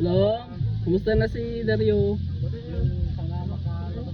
Hello? Kumusta na si Dario? Sana makalabas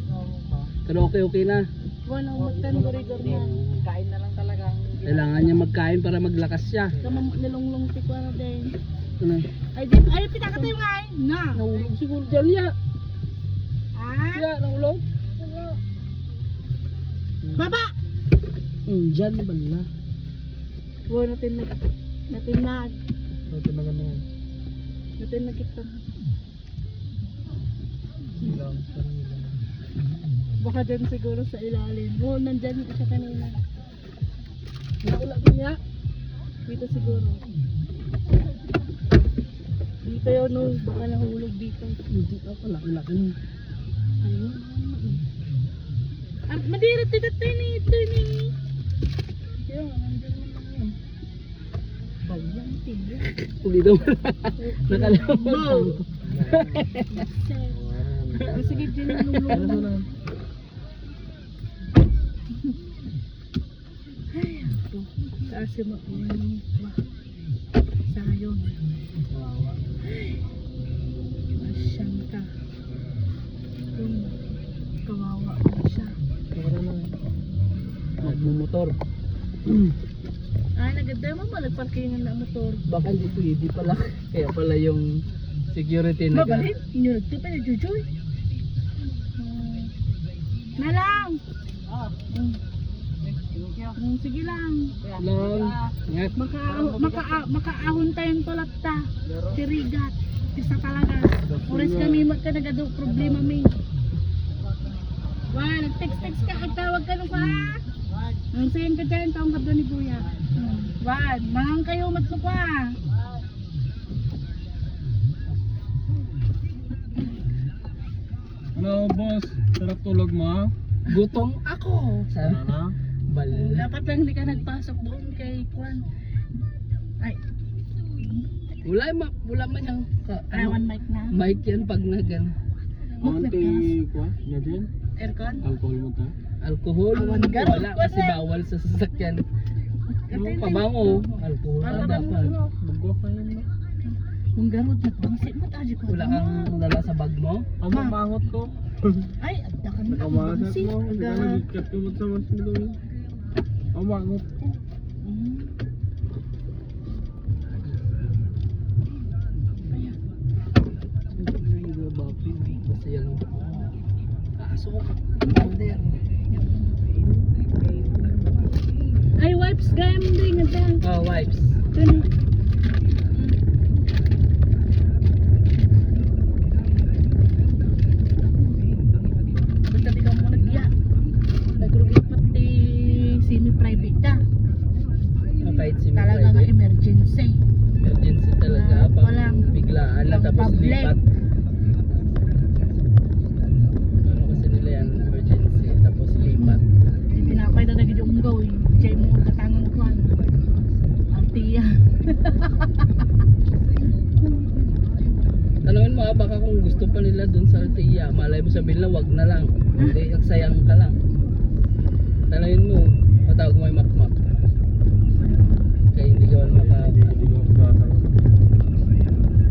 na ako pa. Pero okay na. Wala magtanggurigor na. Kain na lang talaga ang Kailangan niya magkain para maglakas siya. Kamang nilunglong tikwa na din. Ano? Ay, pinakatay mo nga eh. Na. Nahulog siguro dyan ya. Ah? Ya, nahulog. Baba! Dyan bala. Huwag natin nag. Ito na ganun. Natin nagkita. Ilang. Baka dyan siguro sa ilalim. Oo, nandyan yung isa kanina. Nakula niya. Dito siguro. Dito yun, no. Baka nahulog dito. Hindi ka pala. Laki. Ayun. At madirit dito ito ni. Yun, nandyan naman yun. Bagyang tiyo. Dito. Nakalimutan Wow. ko. Sige, dyan yung lulong. Kasi sayong masyang ka kawawa na siya. Magmumotor. Ay, naganda mo ba nagparkingan na motor? Baka hindi pwede pala. Kaya pala yung security na Mabalit? Inyo nagtipa na Jujoy? Na lang! Sige lang. Lang. Ingat. Makaahon tayong tulap ta. Tirigat. Isa talaga. Oras kami magka nagado problema may. Wah, nag-text ka. Tawag ka nung pa. Ang sayin ka dyan. Taong kabdo ni Buya. Wah, mangang kayo matlo pa. Hello boss, sarap tulog mo? Gutom ako. Sabi. Ano? Bala. Dapat lang hindi ka nagpasok doon kay Kwan. Ay, Wala man yung ayawan mic na. mic yan pag nagan. Monte ko, na din? Aircon? Alcohol mo ta? Alcohol. Awan, garot Wala ko kasi na. bawal sa sasakyan. Yung pabango. Alcohol na dapat. Bago pa yun no? Kung garot na pangsit mo tayo ko. Wala kang dala sa bag mo. Ang mamangot ko. Ay, adda ka na. Nakamasat Si, mo, hindi ka nag-ikat ko mo sa mas mo gawin. Ang mangot ko. Kasi yan. Aso. Powder. Ay, wipes gaya mo din. Oh, wipes. Basta di ka mo nagya. Nagrugit pati semi-private ka. Kahit si Talaga nga emergency. emergency talaga. Pag Walang biglaan na tapos public. lipat. Ano kasi nila yan? Emergency tapos lipat. Di tinapay na naging yung unggaw. Diyan mo katangan ko. Ang tiya. Tanungin mo baka kung gusto pa nila dun sa Altea, malay mo sabihin lang wag na lang. Hindi, nagsayang ka lang. Tanungin mo, matawag mo yung makmak. Kaya hindi ka wala Hindi ko gata.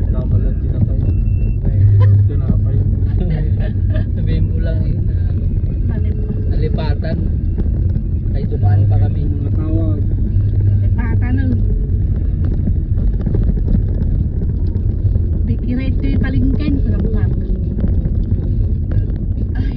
Nakabalan din ako yun. Ito na pa yun. Sabihin mo lang yun na ano, Malim. nalipatan. Ay dumaan pa kami. Mga tawag. Pata na. Bikira ito yung palingken. Pagkabuhat. Ay.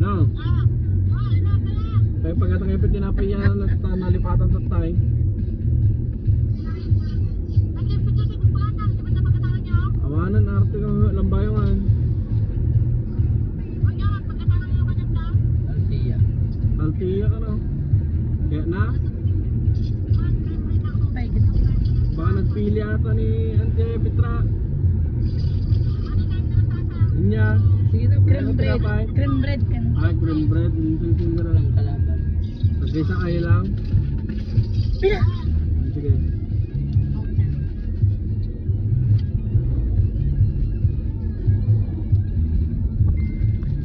No. Kaya pagkatang ipit tinapayaan at nalipatan tatay. Awanan arte ka lambayongan. Altia. Altia ka no. Kaya na. Pay, ganun. Baka nagpili ata ni Ante Petra. Inya. Sige na, Cream bread. Tinapay. Cream bread ka na. Ay, cream bread. Minsan na lang. Walang kalaban. Nag-isa kayo lang. Pila! Sige.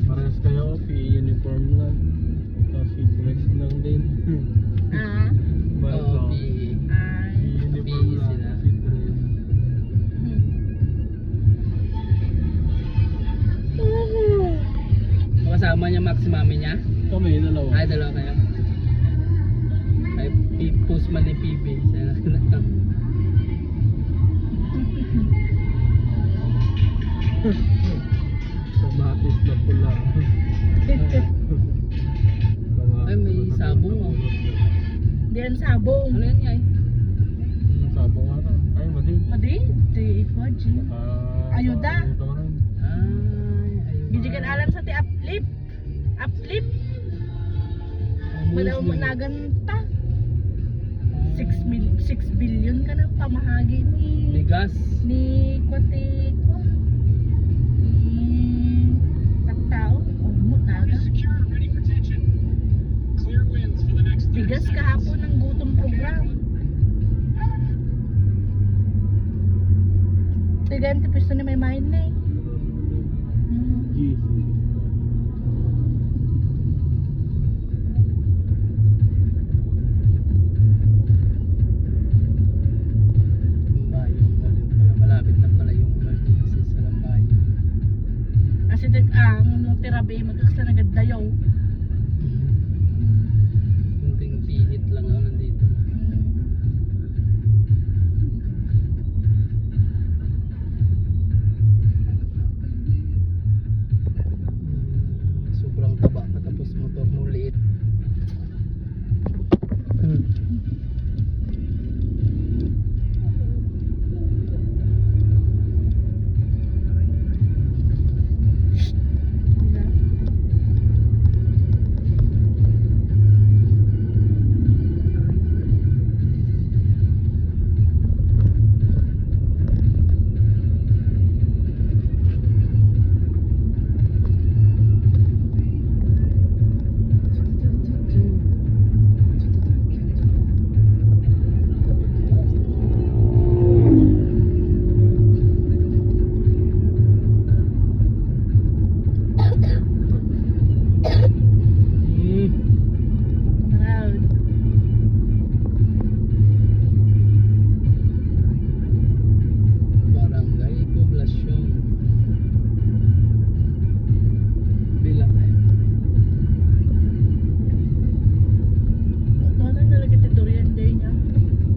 Parehas kayo, P-uniform lang. Tapos dress lang din. Ah, Oo, ay. P-uniform P lang. sila. Si dress. Kasama niya Max si mami niya? Kami, dalawa. Ay, dalawa kayo. Ay, post man ni PB. Kamatis na pula. Ay, may sabong, oh. Diyan sabong. Ano yan niya eh? Sabong ata. Ay, madi. Madi, di ikwaji. Ayuda. Ayuda rin. Ay, ayun. Gijikan alam sa ti uplift. Uplift. Madaw mo naganta. 6 billion ka ng pamahagi ni Bigas. kwate ko. Ni taktao. Mo naga. Bigas kahapon ng gutom program. 30 piso ni may main na eh. Jesus. Lambayong na rin pala. Malapit na pala yung emergency sa Lambayong. Kasi ang nung tirabi magkaksa nagadayaw. Kunting pihit lang ako nandito. Sobrang taba katapos motor mo liit. Barangay Poblasyon. Bilang eh. Ano na lagi tidurian day niya?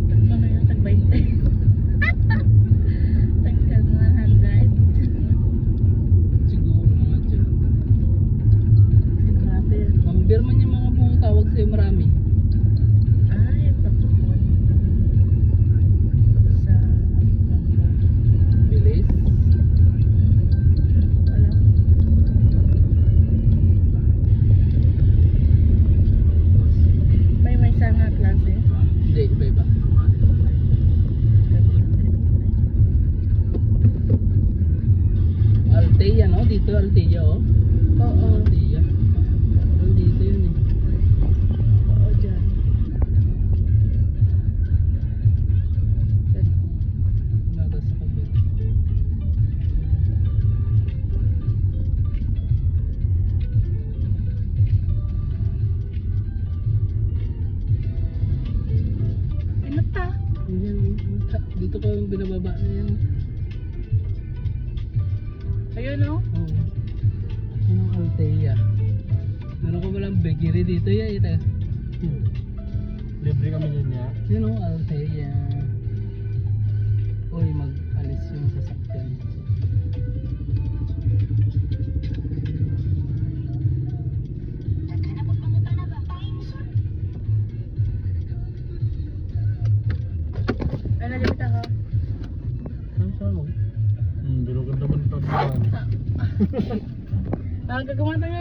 Tagma na yung tag 20. Tagkan 100. Siguro mga dyan. Grabe. Mambir man yung mga pumatawag sa'yo marami. Ay, pagkakon. Sa Bilis. wala. May sana klase. Hindi, iba-iba. Altea, no? Dito Altea, oh. Oo. Altea. Nandito yun eh. Oo, dyan. Nada sa kabila. Pinata. Yan, dito ko yung binababa na yan. Ayun, no? Oo. Anong Altea? Meron ko walang bakery dito yan. Ito. Libre kami niya. Yun o, Altea. Uy, mag-alis yung sasakyan. Ang gagawin nga